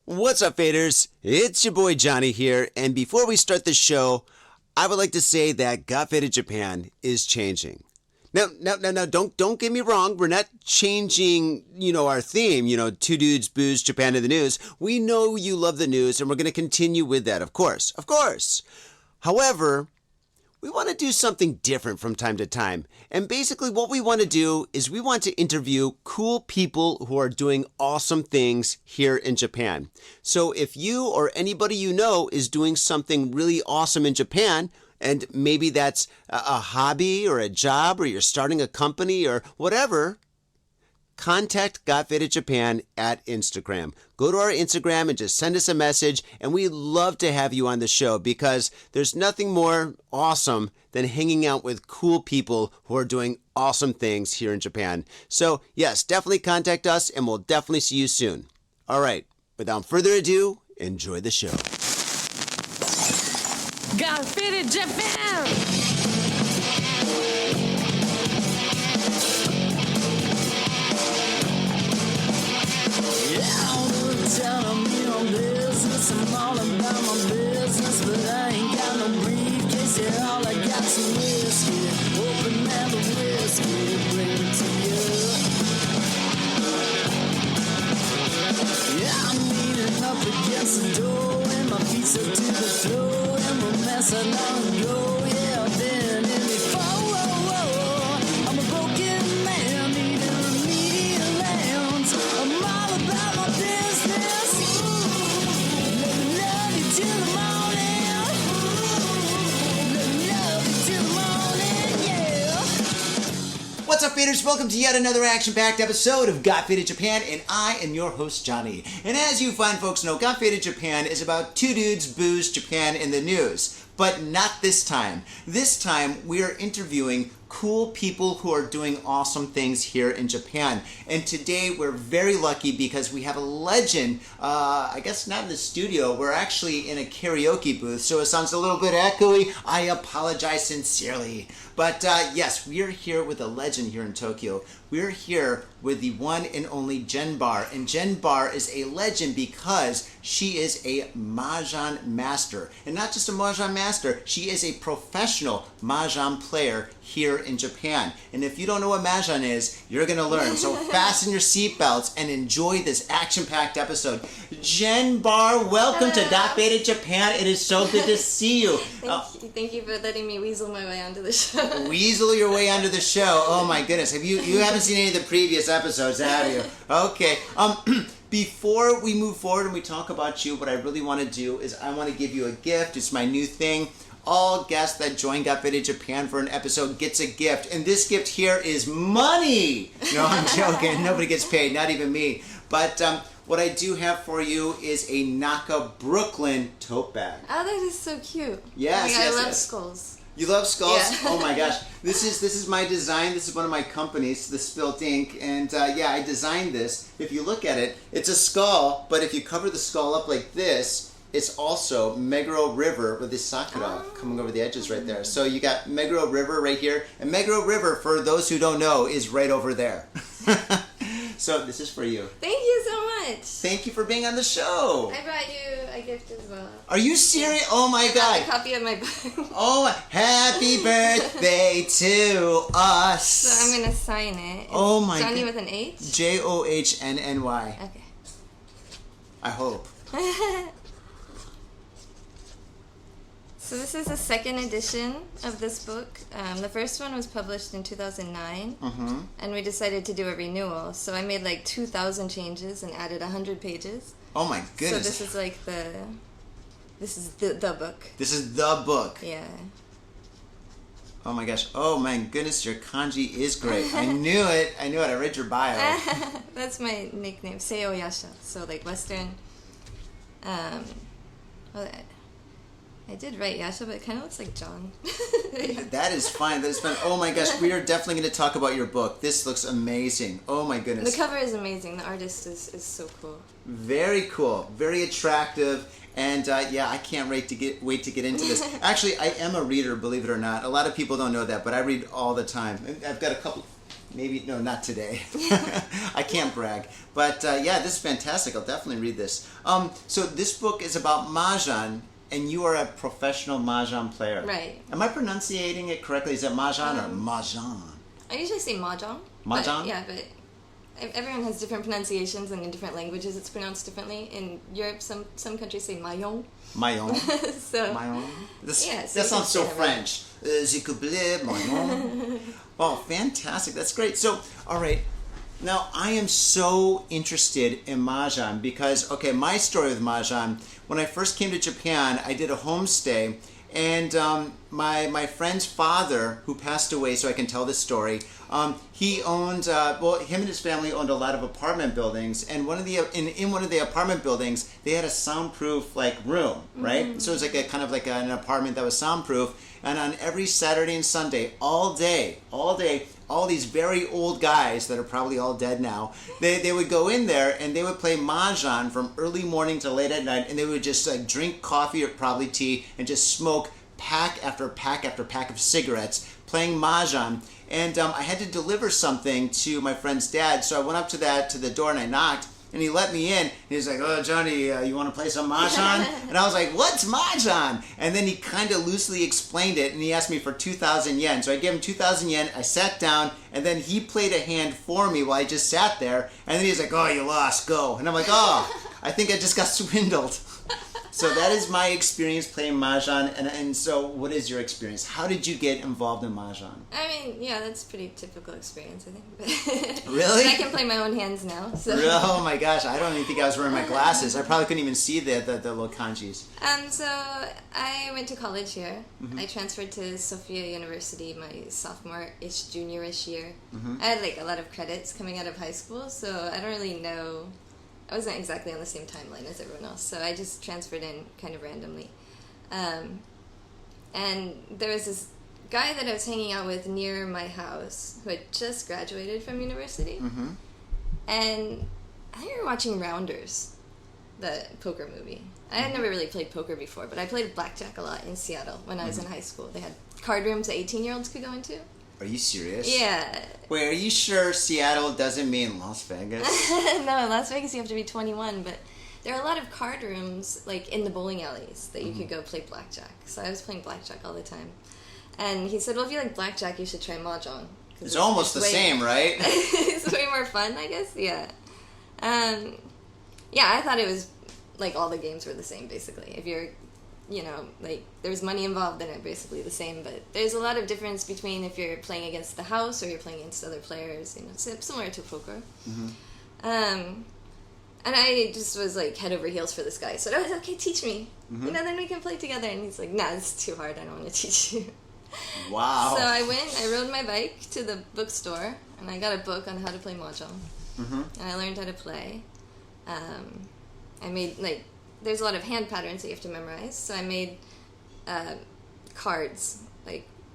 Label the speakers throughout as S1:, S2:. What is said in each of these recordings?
S1: What's up, faders? It's your boy Johnny here, and before we start the show, I would like to say that Got Faded Japan is changing. Now, don't get me wrong. We're not changing, our theme, two dudes, booze, Japan in the news. We know you love the news, and we're going to continue with that, of course. However, we want to do something different from time to time. And basically what we want to do is we want to interview cool people who are doing awesome things here in Japan. So if you or anybody you know is doing something really awesome in Japan, and maybe that's a hobby or a job, or you're starting a company or whatever, contact Got Faded Japan at Instagram. Go to our Instagram and just send us a message, and we'd love to have you on the show because there's nothing more awesome than hanging out with cool people who are doing awesome things here in Japan. So yes, definitely contact us, and we'll definitely see you soon. All right, without further ado, enjoy the show.
S2: Got Faded Japan!
S3: I'm all about my business, but I ain't got no briefcase. Yeah, all I got's some whiskey. Open now the whiskey, bring it to you. Yeah, I'm leaning up against the door, and my feet stuck to the floor, and we're messing on the go. Yeah, I've been in before. I'm a broken man, needing remedial lands. I'm all about my business.
S1: What's up, faders? Welcome to yet another action-packed episode of Got Faded Japan, and I am your host, Johnny. And as you fine folks know, Got Faded Japan is about two dudes, booze, Japan in the news. But not this time. This time, we are interviewing cool people who are doing awesome things here in Japan. And today, we're very lucky because we have a legend, I guess not in the studio, we're actually in a karaoke booth, so it sounds a little bit echoey. I apologize sincerely. But yes, we are here with a legend here in Tokyo. We're here with the one and only Jenn Barr. And Jenn Barr is a legend because she is a Mahjong master. And not just a Mahjong master, she is a professional Mahjong player here in Japan. And if you don't know what Mahjong is, you're going to learn. So fasten your seatbelts and enjoy this action-packed episode. Jenn Barr, welcome to Got Faded Japan. It is so good to see you.
S2: Thank you for letting me weasel my way onto the show.
S1: Weasel your way onto the show. Oh my goodness. You haven't seen any of the previous episodes, have you? Okay. Before we move forward and we talk about you, what I really want to do is I want to give you a gift. It's my new thing. All guests that join Got Faded Japan for an episode gets a gift. And this gift here is money. No, I'm joking. Nobody gets paid, not even me. But what I do have for you is a Naka Brooklyn tote bag.
S2: Oh, that is so cute.
S1: Yes,
S2: I love skulls.
S1: You love skulls?
S2: Yeah.
S1: Oh my gosh. This is my design. This is one of my companies, the SPILT ink. And yeah, I designed this. If you look at it, it's a skull, but if you cover the skull up like this, it's also Meguro River with this sakura coming over the edges right there. So you got Meguro River right here. And Meguro River, for those who don't know, is right over there. So this is for you.
S2: Thank you so much.
S1: Thank you for being on the show.
S2: I brought you a gift as well.
S1: Are you serious? Oh my God.
S2: A copy of my book.
S1: Oh, happy birthday to us.
S2: So I'm going to sign it.
S1: Oh my God.
S2: Johnny with an H?
S1: Johnny.
S2: Okay.
S1: I hope.
S2: So this is the second edition of this book. The first one was published in 2009, and we decided to do a renewal. So I made like 2,000 changes and added 100 pages.
S1: Oh my goodness.
S2: So this is like this is the book.
S1: This is the book.
S2: Yeah.
S1: Oh my gosh. Oh my goodness, your kanji is great. I knew it. I read your bio.
S2: That's my nickname, Seo Yasha. So like Western. Well, I did write Yasha, but it kind of looks like John.
S1: That is fine. That is fine. Oh my gosh, we are definitely going to talk about your book. This looks amazing. Oh my goodness.
S2: The cover is amazing. The artist is so cool.
S1: Very cool. Very attractive. And yeah, I can't wait to get into this. Actually, I am a reader, believe it or not. A lot of people don't know that, but I read all the time. I've got a couple Maybe, no, not today. I can't brag. But yeah, this is fantastic. I'll definitely read this. So this book is about Mahjong, and you are a professional Mahjong player.
S2: Right.
S1: Am I pronunciating it correctly? Is it Mahjong or Mahjong?
S2: I usually say Mahjong.
S1: Mahjong?
S2: But everyone has different pronunciations, and in different languages it's pronounced differently. In Europe, some countries say Mahjong.
S1: Mahjong.
S2: So,
S1: Mahjong.
S2: yeah,
S1: That sounds so French. Mahjong. Oh, fantastic. That's great. So, all right. Now, I am so interested in Mahjong because, okay, my story with Mahjong, when I first came to Japan, I did a homestay, and my friend's father, who passed away, so I can tell this story, he owned, him and his family owned a lot of apartment buildings, and in one of the apartment buildings, they had a soundproof room, right? Mm-hmm. So it was like an apartment that was soundproof, and on every Saturday and Sunday, all day, all these very old guys that are probably all dead now, they would go in there and they would play Mahjong from early morning to late at night, and they would just drink coffee or probably tea and just smoke pack after pack after pack of cigarettes playing Mahjong. And I had to deliver something to my friend's dad, so I went up to the door and I knocked, and he let me in. And he was like, "Oh, Johnny, you want to play some Mahjong?" And I was like, "What's Mahjong?" And then he kind of loosely explained it, and he asked me for 2,000 yen. So I gave him 2,000 yen, I sat down, and then he played a hand for me while I just sat there. And then he's like, "Oh, you lost, go." And I'm like, "Oh, I think I just got swindled." So that is my experience playing Mahjong. And so what is your experience? How did you get involved in Mahjong?
S2: I mean, yeah, that's a pretty typical experience, I think.
S1: Really?
S2: And I can play my own hands now. So.
S1: Oh my gosh, I don't even think I was wearing my glasses. I probably couldn't even see the little kanjis.
S2: So I went to college here. Mm-hmm. I transferred to Sophia University my sophomore-ish, junior-ish year. Mm-hmm. I had a lot of credits coming out of high school, so I don't really know. I wasn't exactly on the same timeline as everyone else, so I just transferred in kind of randomly. And there was this guy that I was hanging out with near my house who had just graduated from university. Mm-hmm. And I think we were watching Rounders, the poker movie. I had never really played poker before, but I played blackjack a lot in Seattle when I was in high school. They had card rooms that 18-year-olds could go into.
S1: Are you serious?
S2: Yeah.
S1: Wait, are you sure Seattle doesn't mean Las Vegas?
S2: No, in Las Vegas you have to be 21, but there are a lot of card rooms, in the bowling alleys, that you could go play blackjack. So I was playing blackjack all the time. And he said, well, if you like blackjack, you should try Mahjong.
S1: It's almost the same, right?
S2: It's way more fun, I guess, yeah. Yeah, I thought it was, all the games were the same, basically. If you're, there's money involved in it, basically the same, but there's a lot of difference between if you're playing against the house or you're playing against other players, similar to poker. Mm-hmm. And I just was, head over heels for this guy. So I was like, okay, teach me. Mm-hmm. Then we can play together. And he's like, nah, this is too hard. I don't want to teach you.
S1: Wow.
S2: So I rode my bike to the bookstore, and I got a book on how to play Mahjong. Mm-hmm. And I learned how to play. I made, there's a lot of hand patterns that you have to memorize. So I made cards,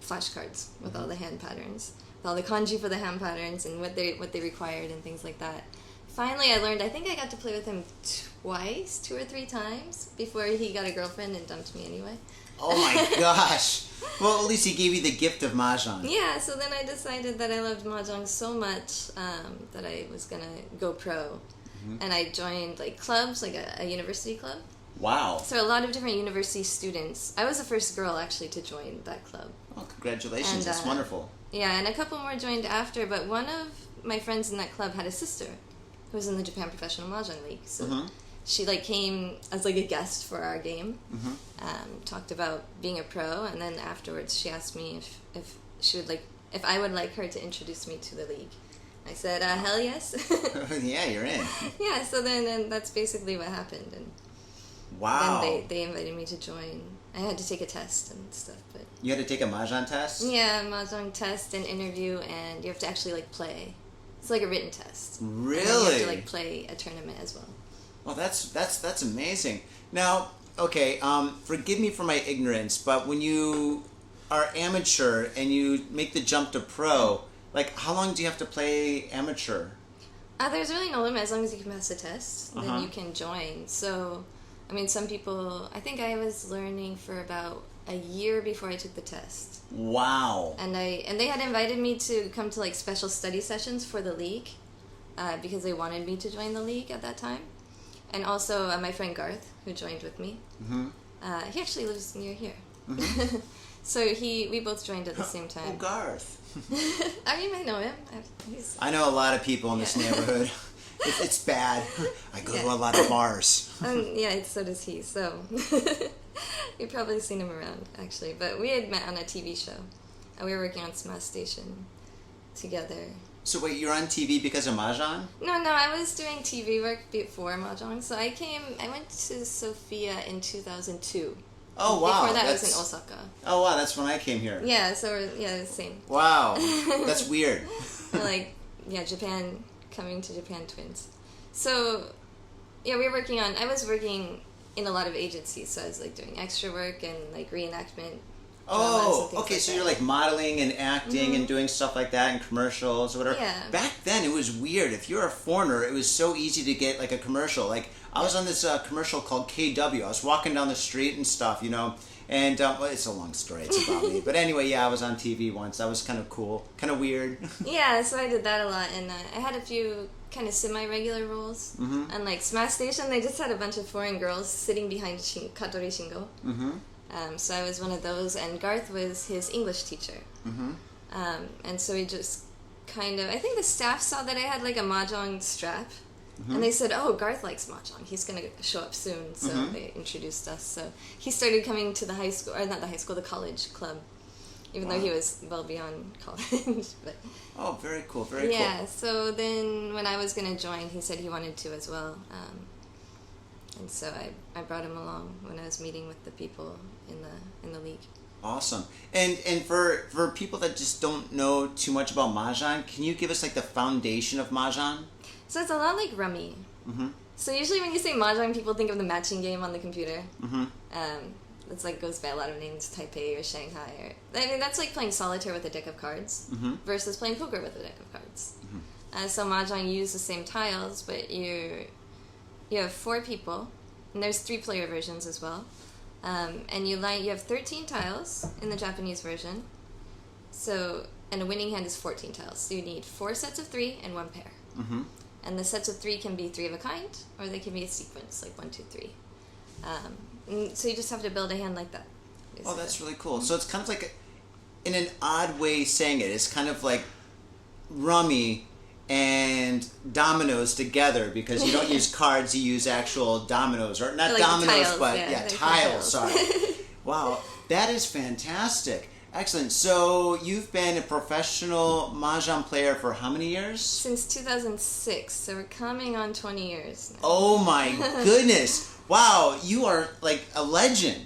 S2: flashcards with all the hand patterns, with all the kanji for the hand patterns and what they required and things like that. Finally, I learned, I think I got to play with him twice, 2 or 3 times, before he got a girlfriend and dumped me anyway.
S1: Oh my gosh. Well, at least he gave you the gift of Mahjong.
S2: Yeah, so then I decided that I loved Mahjong so much that I was going to go pro. Mm-hmm. And I joined clubs, a university club.
S1: Wow. So
S2: a lot of different university students. I was the first girl actually to join that club.
S1: Oh, congratulations. And, that's wonderful.
S2: Yeah, and a couple more joined after, but one of my friends in that club had a sister who was in the Japan Professional Mahjong League. So she came as a guest for our game, talked about being a pro, and then afterwards she asked me if she would if I would like her to introduce me to the league. I said, hell yes.
S1: Yeah, you're in.
S2: Yeah, so then that's basically what happened. And
S1: wow.
S2: Then they invited me to join. I had to take a test and stuff. But
S1: you had to take a Mahjong test?
S2: Yeah, Mahjong test and interview, and you have to actually play. It's a written test.
S1: Really?
S2: And you have to play a tournament as well.
S1: Well, that's amazing. Now, okay, forgive me for my ignorance, but when you are amateur and you make the jump to pro, how long do you have to play amateur?
S2: There's really no limit. As long as you can pass the test, then you can join. So, some people, I think I was learning for about a year before I took the test.
S1: Wow.
S2: And they had invited me to come to like special study sessions for the league because they wanted me to join the league at that time. And also my friend Garth, who joined with me. Mm-hmm. He actually lives near here. Mm-hmm. So we both joined at the same time.
S1: Oh, Garth.
S2: I mean, I know him.
S1: I know a lot of people in this neighborhood. It's bad. I go to a lot of bars.
S2: Yeah, so does he. So you've probably seen him around, actually. But we had met on a TV show. We were working on Smash Station together.
S1: So wait, you're on TV because of Mahjong?
S2: No, I was doing TV work before Mahjong. So I went to Sofia in 2002.
S1: Oh, wow.
S2: Before that, I was in Osaka.
S1: Oh, wow, that's when I came here.
S2: Yeah, so the same.
S1: Wow, that's weird.
S2: Japan, coming to Japan twins. So, yeah, I was working in a lot of agencies, so I was, like, doing extra work and, like, reenactment.
S1: Oh, okay, so you're, like, modeling and acting and doing stuff like that in commercials or whatever.
S2: Yeah.
S1: Back then, it was weird. If you're a foreigner, it was so easy to get, like, a commercial. Like, I was on this commercial called KW. I was walking down the street and stuff, and well, it's a long story. It's about me. But anyway, yeah, I was on TV once. That was kind of cool, kind of weird.
S2: Yeah, so I did that a lot, and I had a few kind of semi-regular roles. Mm-hmm. And like Smash Station, they just had a bunch of foreign girls sitting behind Katori Shingo. Mm-hmm. So I was one of those, and Garth was his English teacher. Mm-hmm. And so we just kind of, I think the staff saw that I had like a Mahjong strap. Mm-hmm. And they said, oh, Garth likes Mahjong. He's going to show up soon. So they introduced us. So he started coming to the high school, or not the high school, the college club, even though he was well beyond college. But
S1: oh, very cool, very cool.
S2: Yeah, so then when I was going to join, he said he wanted to as well. And so I brought him along when I was meeting with the people in the league.
S1: Awesome. And for people that just don't know too much about Mahjong, can you give us like the foundation of Mahjong?
S2: So it's a lot like Rummy. Mm-hmm. So usually when you say Mahjong, people think of the matching game on the computer. Mm-hmm. It's like goes by a lot of names, Taipei or Shanghai. That's like playing solitaire with a deck of cards versus playing poker with a deck of cards. Mm-hmm. So Mahjong, you use the same tiles, but you have 4 people, and there's 3-player versions as well. And you have 13 tiles in the Japanese version. So, and a winning hand is 14 tiles. So you need 4 sets of 3 and 1 pair. Mm-hmm. And the sets of 3 can be 3 of a kind, or they can be a sequence, like 1, 2, 3. So you just have to build a hand like that. Basically.
S1: Oh, that's really cool. So it's kind of like, in an odd way saying it, it's kind of like Rummy and dominoes together, because you don't use cards, you use actual dominoes, or not like dominoes, tiles, but tiles. Sorry. Wow, that is fantastic. Excellent. So you've been a professional Mahjong player for how many years?
S2: Since 2006. So we're coming on 20 years now.
S1: Oh my goodness. Wow, you are like a legend.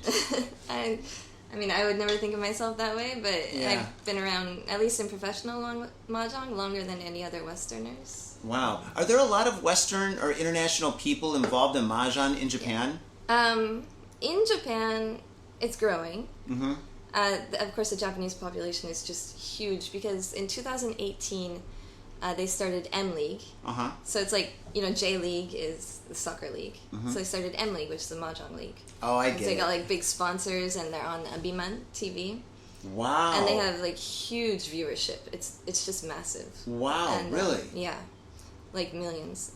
S2: I mean, I would never think of myself that way, but I've been around, at least in professional Mahjong, longer than any other Westerners.
S1: Wow. Are there a lot of Western or international people involved in Mahjong in Japan?
S2: In Japan, it's growing. Mm-hmm. Of course, the Japanese population is just huge, because in 2018, they started M League. Uh-huh. So it's like, J League is the soccer league. Mm-hmm. So they started M League, which is the Mahjong league.
S1: Oh, I get it.
S2: They got like big sponsors, and they're on Abiman TV.
S1: Wow.
S2: And they have like huge viewership. It's just massive.
S1: Wow, and, really?
S2: Yeah, like millions.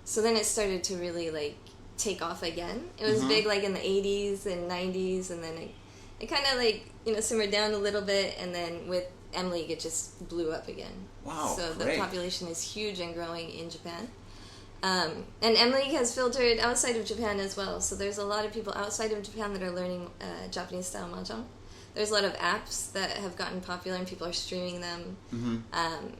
S2: So then it started to really like take off again. It was big like in the 80s and 90s, and then it kind of like, simmered down a little bit, and then with M League it just blew up again.
S1: Wow,
S2: so
S1: great.
S2: The population is huge and growing in Japan. And M League has filtered outside of Japan as well, so there's a lot of people outside of Japan that are learning Japanese style Mahjong. There's a lot of apps that have gotten popular and people are streaming them. Mm-hmm.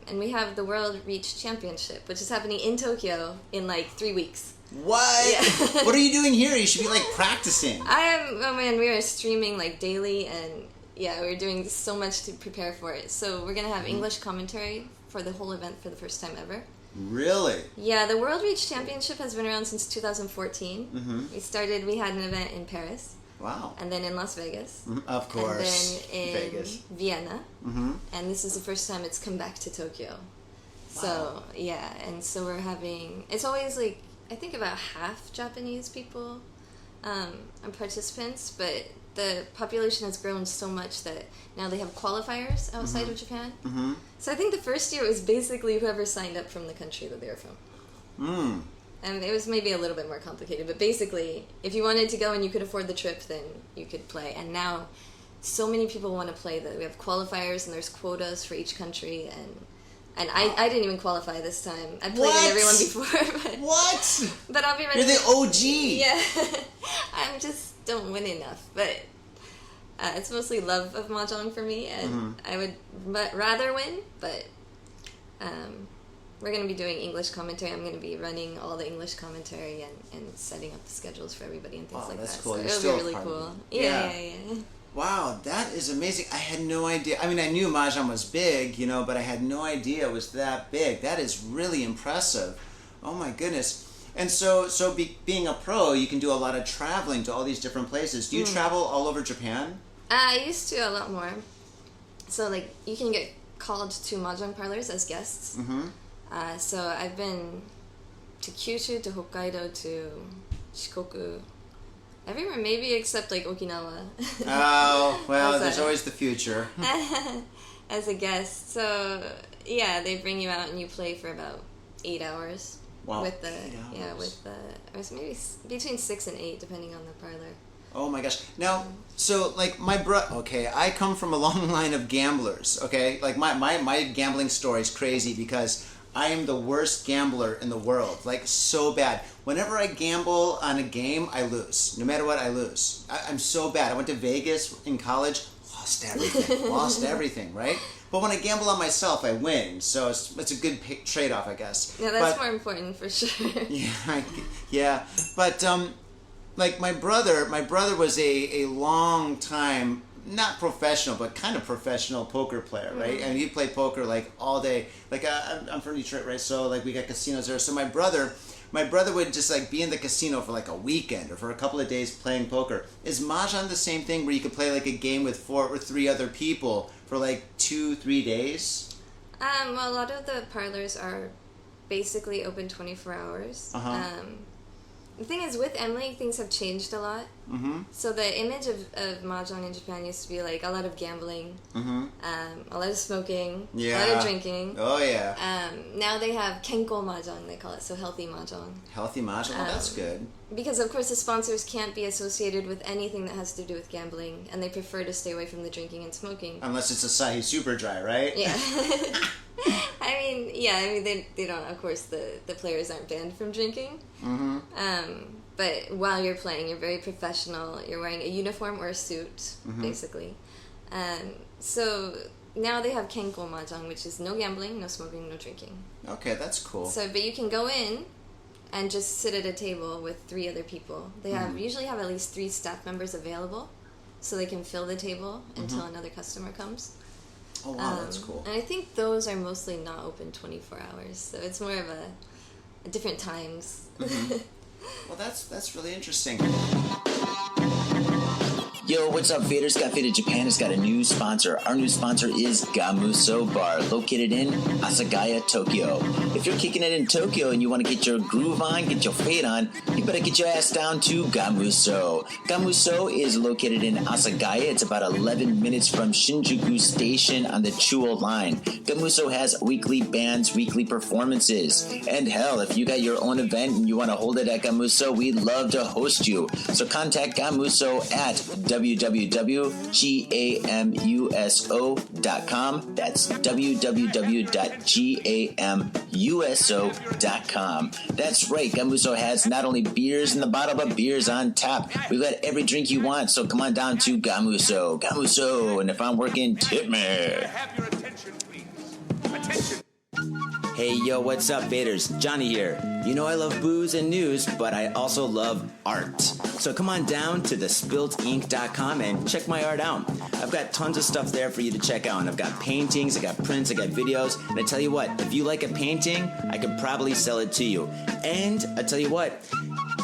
S2: And we have the World Reach Championship, which is happening in Tokyo in like 3 weeks.
S1: What? Yeah. What are you doing here? You should be like practicing.
S2: Oh man, we are streaming like daily, and we're doing so much to prepare for it. So we're going to have English commentary for the whole event for the first time ever.
S1: Really?
S2: Yeah, the World Reach Championship has been around since 2014. Mm-hmm. We had an event in Paris.
S1: Wow.
S2: And then in Las Vegas.
S1: Of course.
S2: And then in Vegas. Vienna. Mm-hmm. And this is the first time it's come back to Tokyo. Wow. So, and so we're having, it's always like, I think about half Japanese people are participants, but the population has grown so much that now they have qualifiers outside of Japan.
S1: Mm-hmm.
S2: So I think the first year was basically whoever signed up from the country that they were from. And it was maybe a little bit more complicated, but basically, if you wanted to go and you could afford the trip, then you could play. And now, so many people want to play that we have qualifiers and there's quotas for each country, and I didn't even qualify this time. I played in everyone before. But,
S1: What?
S2: But I'll be ready.
S1: You're the OG.
S2: Yeah. I just don't win enough, but it's mostly love of Mahjong for me, and I would rather win, but we're going to be doing English commentary. I'm going to be running all the English commentary and setting up the schedules for everybody and things like
S1: that's
S2: that.
S1: cool.
S2: So
S1: You're
S2: it'll
S1: still
S2: be really
S1: part of
S2: cool.
S1: it.
S2: Yeah.
S1: Wow, that is amazing. I had no idea. I mean, I knew Mahjong was big, but I had no idea it was that big. That is really impressive. Oh my goodness. And so being a pro, you can do a lot of traveling to all these different places. Do you travel all over Japan?
S2: I used to a lot more. So, like, you can get called to Mahjong parlors as guests. So I've been to Kyushu, to Hokkaido, to Shikoku, everywhere, maybe except like Okinawa.
S1: Oh, well, there's always the future.
S2: As a guest. So yeah, they bring you out and you play for about 8 hours.
S1: Wow.
S2: With the
S1: 8 hours.
S2: it was maybe between 6 and 8 depending on the parlor.
S1: Oh my gosh. Now, so like I come from a long line of gamblers, okay? Like my gambling story is crazy because I am the worst gambler in the world, like so bad. Whenever I gamble on a game, I lose. No matter what, I lose. I'm so bad. I went to Vegas in college, lost everything, right? But when I gamble on myself, I win. So it's a good trade-off, I guess.
S2: Yeah, that's more important for sure.
S1: Yeah. But like my brother was a long time, not professional, but kind of professional poker player, right? And he played poker like all day. Like I'm from Detroit, right? So like we got casinos there. So my brother would just like be in the casino for like a weekend or for a couple of days playing poker. Is Mahjong the same thing where you could play like a game with 4 or 3 other people for like 2-3 days?
S2: Well, a lot of the parlors are basically open 24 hours. The thing is, with Emily, things have changed a lot. So the image of Mahjong in Japan used to be like a lot of gambling, a lot of smoking, a lot of drinking.
S1: Oh, yeah.
S2: Now they have Kenko Mahjong, they call it, so healthy Mahjong.
S1: Healthy Mahjong? Oh, that's good.
S2: Because, of course, the sponsors can't be associated with anything that has to do with gambling, and they prefer to stay away from the drinking and smoking.
S1: Unless it's Asahi Super Dry, right?
S2: Yeah. I mean, they don't, of course, the players aren't banned from drinking. But while you're playing, you're very professional. You're wearing a uniform or a suit, basically. So now they have Kenko Mahjong, which is no gambling, no smoking, no drinking.
S1: Okay, that's cool.
S2: So, but you can go in and just sit at a table with 3 other people. They usually have at least 3 staff members available, so they can fill the table until another customer comes.
S1: Oh, wow, that's cool.
S2: And I think those are mostly not open 24 hours, so it's more of a different times.
S1: Well, that's really interesting.
S4: Yo, what's up, faders? Got Faded Japan has got a new sponsor. Our new sponsor is Gamuso Bar, located in Asagaya, Tokyo. If you're kicking it in Tokyo and you want to get your groove on, get your fade on, you better get your ass down to Gamuso. Gamuso is located in Asagaya. It's about 11 minutes from Shinjuku Station on the Chuo line. Gamuso has weekly bands, weekly performances. And hell, if you got your own event and you want to hold it at Gamuso, we'd love to host you. So contact Gamuso at www.gamuso.com. That's www.gamuso.com. That's right, Gamuso has not only beers in the bottle, but beers on tap. We've got every drink you want, so come on down to Gamuso. Gamuso, and if I'm working, tip me.
S5: Have your attention, please. Attention.
S4: Hey, yo, what's up, faders? Johnny here. You know I love booze and news, but I also love art. So come on down to thespiltinc.com and check my art out. I've got tons of stuff there for you to check out. I've got paintings, I got prints, I got videos. And I tell you what, if you like a painting, I could probably sell it to you. And I tell you what,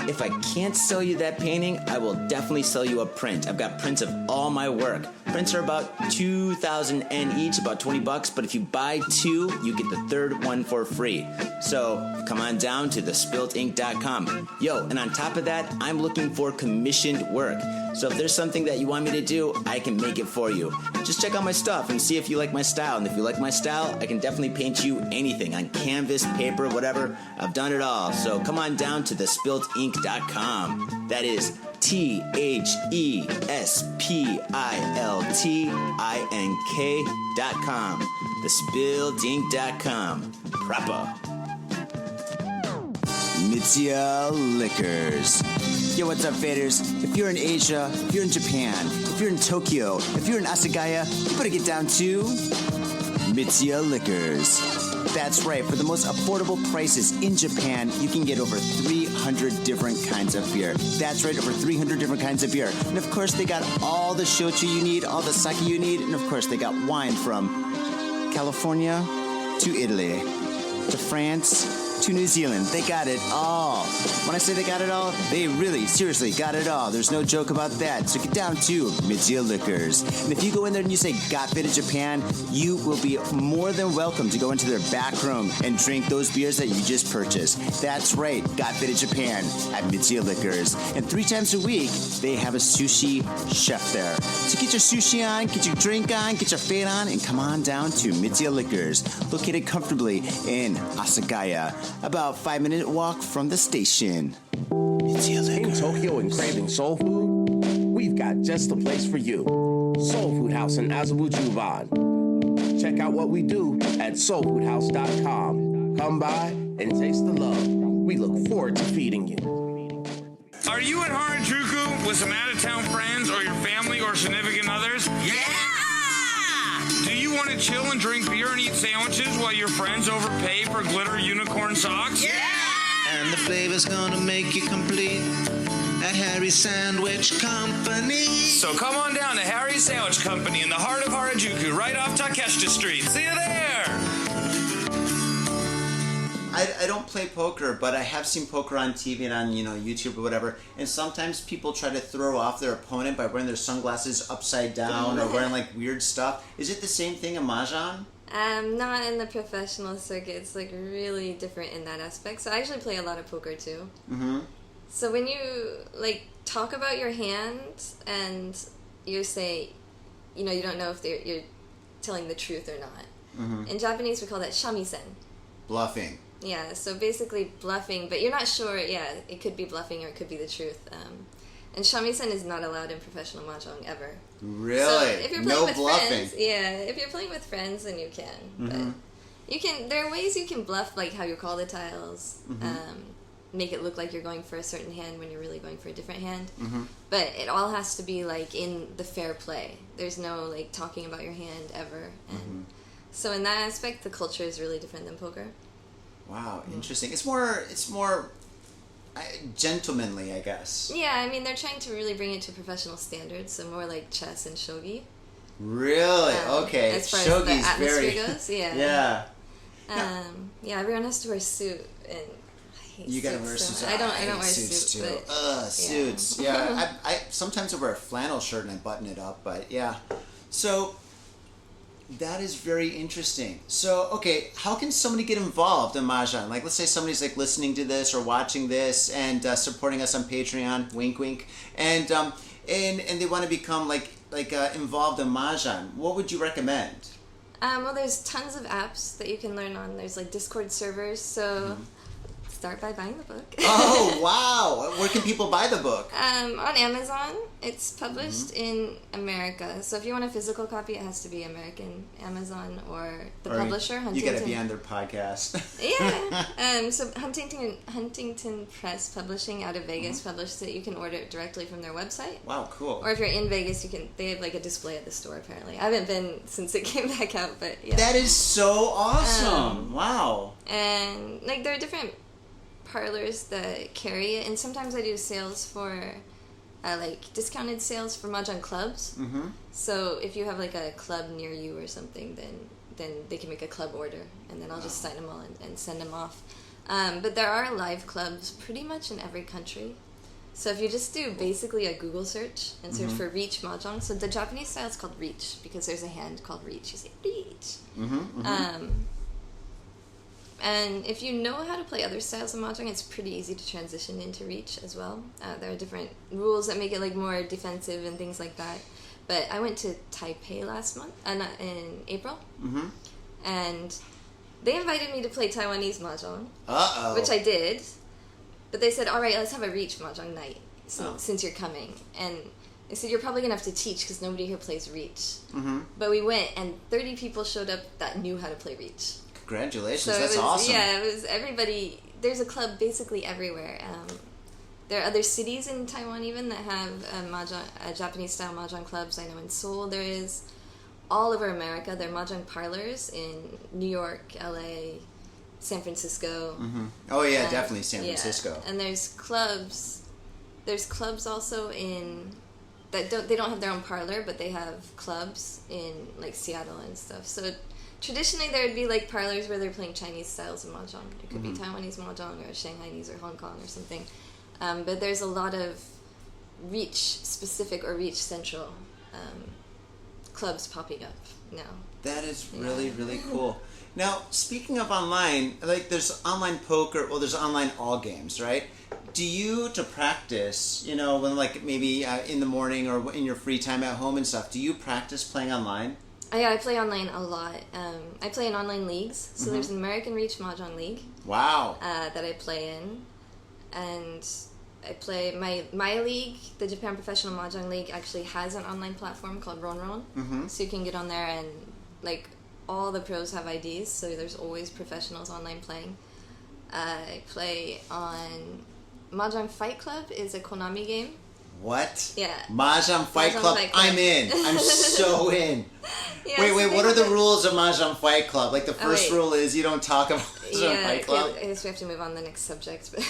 S4: if I can't sell you that painting, I will definitely sell you a print. I've got prints of all my work. Prints are about 2,000 N each, about $20, but if you buy 2, you get the 3rd one for free. So come on down to thespiltink.com. Yo, and on top of that, I'm looking for commissioned work. So if there's something that you want me to do, I can make it for you. Just check out my stuff and see if you like my style. And if you like my style, I can definitely paint you anything on canvas, paper, whatever. I've done it all. So come on down to thespiltink.com. That is THESPILTINK.com. Thespiltink.com. Proper.
S1: Mitsuya Liquors. Yo, what's up, faders? If you're in Asia, if you're in Japan, if you're in Tokyo, if you're in Asagaya, you better get down to Mitsuya Liquors. That's right, for the most affordable prices in Japan, you can get over 300 different kinds of beer. That's right, over 300 different kinds of beer. And of course, they got all the shochu you need, all the sake you need, and of course, they got wine from California to Italy to France to New Zealand. They got it all. When I say they got it all, they really, seriously got it all. There's no joke about that. So get down to Mitsuya Liquors. And if you go in there and you say, Got Faded Japan, you will be more than welcome to go into their back room and drink those beers that you just purchased. That's right, Got Faded Japan at Mitsuya Liquors. And 3 times a week, they have a sushi chef there. So get your sushi on, get your drink on, get your fade on, and come on down to Mitsuya Liquors, located comfortably in Asagaya, about 5-minute walk from the station.
S6: In Tokyo and craving soul food? We've got just the place for you. Soul Food House in Azabu-Juban. Check out what we do at soulfoodhouse.com. Come by and taste the love. We look forward to feeding you.
S5: Are you at Harajuku with some out-of-town friends or your family or significant others? Yeah! Do you want to chill and drink beer and eat sandwiches while your friends overpay for glitter unicorn socks? Yeah!
S7: And the flavor's gonna make you complete at Harry's Sandwich Company.
S5: So come on down to Harry's Sandwich Company in the heart of Harajuku, right off Takeshita Street. See you there!
S1: I don't play poker, but I have seen poker on TV and on, YouTube or whatever, and sometimes people try to throw off their opponent by wearing their sunglasses upside down or wearing like weird stuff. Is it the same thing in Mahjong?
S2: Not in the professional circuit. It's like really different in that aspect. So I actually play a lot of poker too. Mm-hmm. So when you like talk about your hand and you say, you don't know if you're telling the truth or not. Mm-hmm. In Japanese, we call that shamisen.
S1: Bluffing.
S2: Yeah, so basically bluffing, but you're not sure. Yeah, it could be bluffing or it could be the truth. And shamisen is not allowed in professional mahjong ever.
S1: Really?
S2: So if you're playing with
S1: bluffing.
S2: friends, if you're playing with friends, then you can.
S1: Mm-hmm.
S2: But you can. There are ways you can bluff, like how you call the tiles, make it look like you're going for a certain hand when you're really going for a different hand. Mm-hmm. But it all has to be like in the fair play. There's no like talking about your hand ever. And so in that aspect, the culture is really different than poker.
S1: Wow, interesting. It's more gentlemanly, I guess.
S2: Yeah, I mean, they're trying to really bring it to professional standards, so more like chess and shogi.
S1: Really? Okay.
S2: As far
S1: Shogi's
S2: as the atmosphere
S1: very...
S2: goes, yeah.
S1: Yeah.
S2: Yeah, everyone has to wear a suit, and I hate
S1: you gotta
S2: suits,
S1: wear suits.
S2: so I don't wear
S1: suits
S2: suits,
S1: too.
S2: but
S1: Suits. Yeah, I sometimes I wear a flannel shirt and I button it up, but yeah. So that is very interesting. So, okay, how can somebody get involved in Mahjong? Like, let's say somebody's like listening to this or watching this and supporting us on Patreon, wink, wink, and they want to become like involved in Mahjong. What would you recommend?
S2: Well, there's tons of apps that you can learn on. There's like Discord servers, so start by buying the book.
S1: Oh, wow. Where can people buy the book?
S2: On Amazon. It's published in America. So if you want a physical copy, it has to be American Amazon or the publisher, Huntington.
S1: You got to be on their podcast.
S2: Yeah. So Huntington Press Publishing out of Vegas published it. You can order it directly from their website.
S1: Wow, cool.
S2: Or if you're in Vegas, they have like a display at the store apparently. I haven't been since it came back out, but yeah.
S1: That is so awesome. Wow.
S2: And like there are different parlors that carry it, and sometimes I do sales for like discounted sales for Mahjong clubs. So if you have like a club near you or something, then they can make a club order, and then I'll just sign them all and send them off. But there are live clubs pretty much in every country. So if you just do basically a Google search and search for Reach Mahjong, so the Japanese style is called Reach because there's a hand called Reach. You say Reach. And if you know how to play other styles of Mahjong, it's pretty easy to transition into Reach as well. There are different rules that make it like more defensive and things like that. But I went to Taipei last month, in April, and they invited me to play Taiwanese Mahjong, which I did. But they said, all right, let's have a Reach Mahjong night since you're coming. And they said, you're probably going to have to teach because nobody here plays Reach. But we went, and 30 people showed up that knew how to play Reach.
S1: Congratulations,
S2: So
S1: that's
S2: it was,
S1: awesome.
S2: Yeah, it was everybody. There's a club basically everywhere. There are other cities in Taiwan even that have Japanese-style Mahjong clubs. I know in Seoul there is. All over America, there are Mahjong parlors in New York, LA, San Francisco.
S1: Oh yeah, definitely San Francisco.
S2: And there's clubs. There's clubs also in that they don't have their own parlor, but they have clubs in like Seattle and stuff. So traditionally there would be like parlors where they're playing Chinese styles of Mahjong. It could be Taiwanese Mahjong or Shanghainese or Hong Kong or something. But there's a lot of Reach specific or Reach central clubs popping up now.
S1: That is really, really cool. Now, speaking of online, like there's online poker, well, there's online all games, right? Do you, to practice, you know, when like maybe in the morning or in your free time at home and stuff, do you practice playing online?
S2: Yeah, I play online a lot. I play in online leagues. So there's an American Reach Mahjong League.
S1: Wow.
S2: That I play in. And I play my league, the Japan Professional Mahjong League, actually has an online platform called Ronron. So you can get on there and like all the pros have IDs, so there's always professionals online playing. I play on Mahjong Fight Club is a Konami game.
S1: What?
S2: Yeah.
S1: Mahjong Fight Club. I'm in. I'm so in.
S2: Yeah,
S1: wait,
S2: so
S1: what are the rules of Mahjong Fight Club? Like the first
S2: wait.
S1: rule is you don't talk about Mahjong Fight Club.
S2: I guess we have to move on to the next subject. But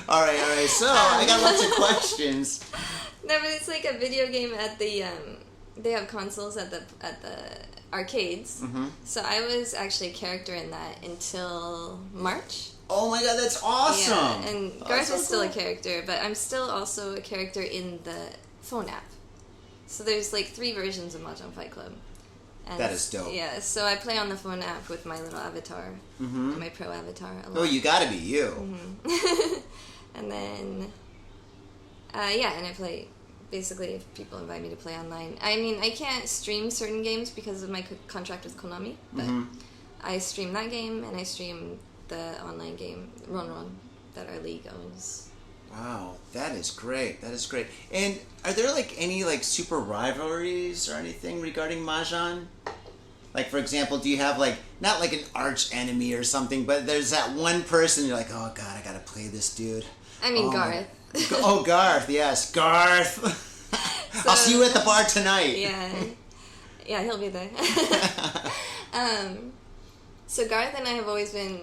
S1: All right. So I got lots of questions.
S2: No, but it's like a video game at the. They have consoles at the arcades. So I was actually a character in that until March.
S1: Oh my god, that's awesome!
S2: Yeah, and Garth is still a character, but I'm still also a character in the phone app. So there's like 3 versions of Mahjong Fight Club. And
S1: that is dope.
S2: Yeah, so I play on the phone app with my little avatar, my pro avatar a lot.
S1: Oh, you gotta be you.
S2: And then, and I play, basically, if people invite me to play online. I mean, I can't stream certain games because of my contract with Konami, but I stream that game, and I stream the online game, Ronron, that our league owns.
S1: Wow, that is great. That is great. And are there like any like super rivalries or anything regarding Mahjong? Like, for example, do you have like, not like an arch enemy or something, but there's that one person you're like, oh god, I gotta play this dude.
S2: I mean, Garth.
S1: Oh, Garth, yes, Garth. So, I'll see you at the bar tonight.
S2: Yeah, he'll be there. So Garth and I have always been,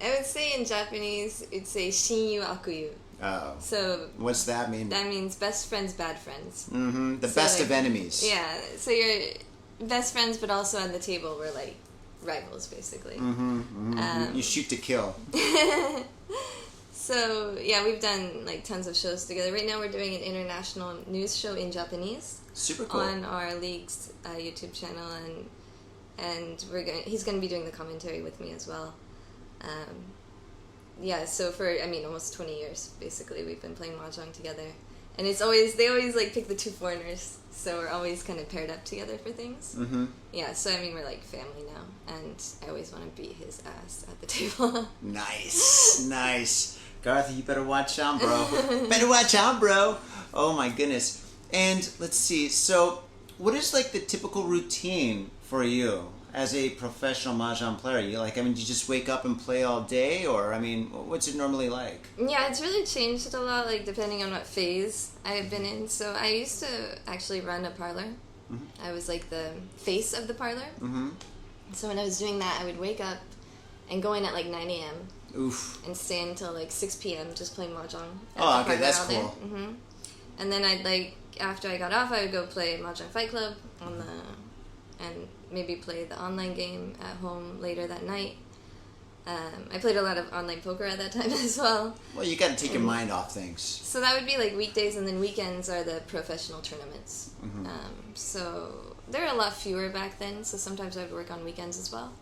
S2: I would say in Japanese, it's a shinyu akuyu.
S1: Oh.
S2: So
S1: what's that mean?
S2: That means best friends, bad friends.
S1: The best of enemies.
S2: Yeah, so you're best friends, but also at the table we're like rivals, basically.
S1: You shoot to kill.
S2: So yeah, we've done like tons of shows together. Right now we're doing an international news show in Japanese.
S1: Super cool.
S2: On our league's YouTube channel, and he's going to be doing the commentary with me as well. So for almost 20 years basically we've been playing Mahjong together, and they always like pick the 2 foreigners, so we're always kind of paired up together for things. So we're like family now, and I always want to beat his ass at the table. Nice.
S1: Garth, you better watch out, bro. Oh my goodness. And let's see, so what is like the typical routine for you as a professional Mahjong player? Do you just wake up and play all day, or what's it normally like?
S2: Yeah, it's really changed a lot, like depending on what phase I've been in. So I used to actually run a parlor. I was like the face of the parlor. So when I was doing that, I would wake up and go in at like 9 a.m.
S1: Oof.
S2: And stay until like 6 p.m. just playing Mahjong.
S1: Oh, okay, that's cool.
S2: And then after I got off, I would go play Mahjong Fight Club and maybe play the online game at home later that night. I played a lot of online poker at that time as well.
S1: Well, you got to take your mind off things.
S2: So that would be like weekdays, and then weekends are the professional tournaments. So there are a lot fewer back then, so sometimes I would work on weekends as well.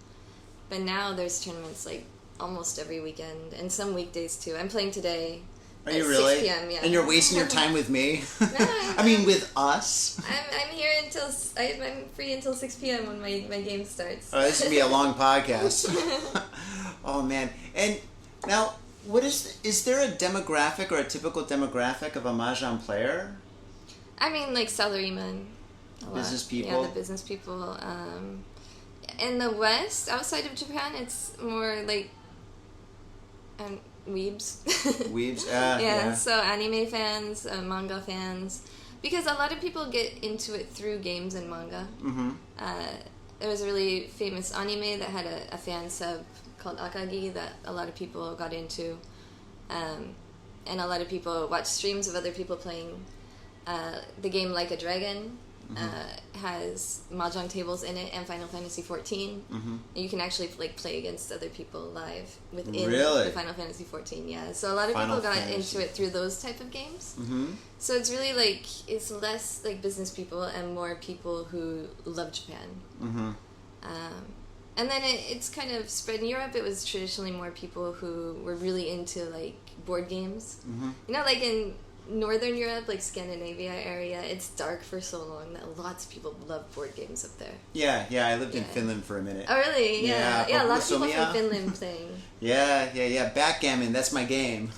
S2: But now there's tournaments like almost every weekend, and some weekdays too. I'm playing today.
S1: Are you really?
S2: 6 p.m., yeah.
S1: And you're wasting your time with me?
S2: No,
S1: I mean, with us?
S2: I'm here until I'm free until 6 p.m. when my game starts.
S1: Oh, this is gonna be a long podcast. Oh man! And now, what is there a demographic or a typical demographic of a mahjong player?
S2: I mean, like salarymen.
S1: Business people.
S2: Yeah, the business people. In the West, outside of Japan, it's more like weebs. Weebs, yeah. So anime fans, manga fans, because a lot of people get into it through games and manga. There was a really famous anime that had a fan sub called Akagi that a lot of people got into, and a lot of people watch streams of other people playing. The game Like a Dragon has mahjong tables in it, and Final Fantasy XIV. You can actually play against other people live within the Final Fantasy XIV. Yeah, so a lot of people got into it through those type of games. So it's really like it's less like business people and more people who love Japan. And then it's kind of spread in Europe. It was traditionally more people who were really into like board games. You know, like in Northern Europe, like Scandinavia area, it's dark for so long that lots of people love board games up there.
S1: Yeah, I lived in Finland for a minute.
S2: Oh, really? Yeah, lots of people from Finland playing.
S1: Yeah. Backgammon, that's my game.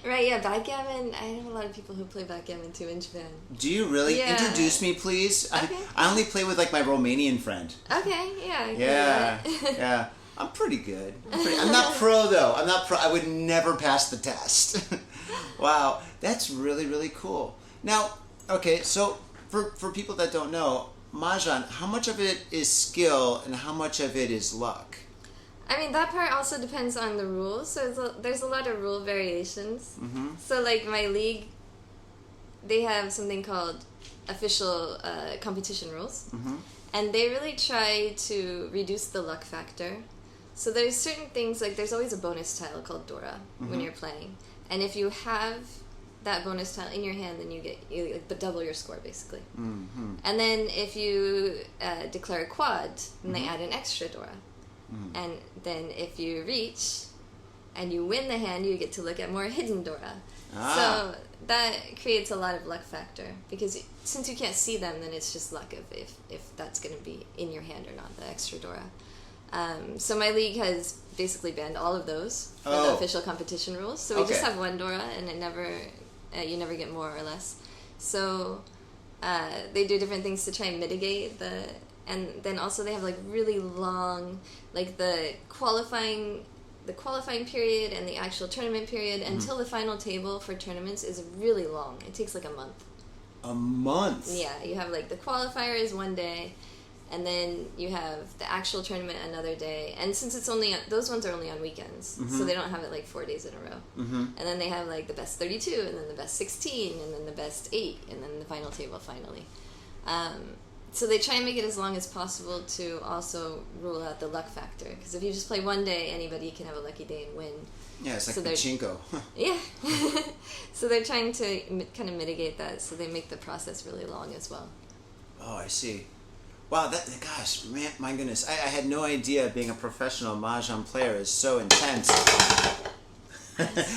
S2: Right, yeah, backgammon. I know a lot of people who play backgammon too in Japan.
S1: Do you really?
S2: Yeah.
S1: Introduce me, please.
S2: Okay.
S1: I only play with like my Romanian friend.
S2: Okay, yeah.
S1: Yeah. I'm pretty good. I'm not pro though. I'm not pro. I would never pass the test. Wow, that's really, really cool. Now, okay, so for people that don't know, mahjong, how much of it is skill and how much of it is luck?
S2: I mean, that part also depends on the rules. So there's a lot of rule variations. So like my league, they have something called official competition rules. And they really try to reduce the luck factor. So there's certain things, like there's always a bonus tile called Dora when you're playing. And if you have that bonus tile in your hand, then you double your score, basically. And then if you declare a quad, then they add an extra Dora. And then if you reach and you win the hand, you get to look at more hidden Dora. So that creates a lot of luck factor, because since you can't see them, then it's just luck if that's going to be in your hand or not, the extra Dora. So my league has basically banned all of those for the official competition rules. So we just have one Dora, and it never you never get more or less. So they do different things to try and mitigate and then also they have like really long, like the qualifying period and the actual tournament period until the final table for tournaments is really long. It takes like a month.
S1: A month?
S2: Yeah, you have like the qualifier is one day, and then you have the actual tournament another day. And since it's only those ones are only on weekends, so they don't have it like 4 days in a row. And then they have like the best 32, and then the best 16, and then the best 8, and then the final table finally. So they try and make it as long as possible to also rule out the luck factor. Because if you just play one day, anybody can have a lucky day and win.
S1: Yeah, it's like pachinko.
S2: Yeah. So they're trying to kind of mitigate that, so they make the process really long as well.
S1: Oh, I see. Wow, gosh, man, my goodness. I had no idea being a professional mahjong player is so intense.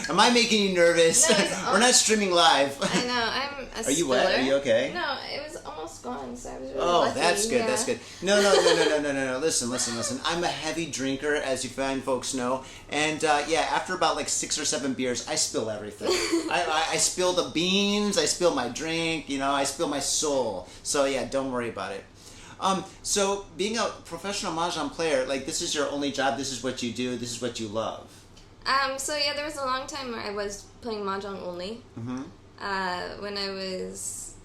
S1: Am I making you nervous?
S2: No,
S1: We're not streaming live.
S2: I know, I'm a
S1: Are you wet? Are you okay?
S2: No, it was almost gone, so I was really lucky.
S1: That's good, that's good. No. Listen. I'm a heavy drinker, as you fine folks know. And after about like 6 or 7 beers, I spill everything. I spill the beans, I spill my drink, I spill my soul. So yeah, don't worry about it. So being a professional mahjong player, like this is your only job, this is what you do, this is what you love.
S2: So yeah, there was a long time where I was playing mahjong only. When I was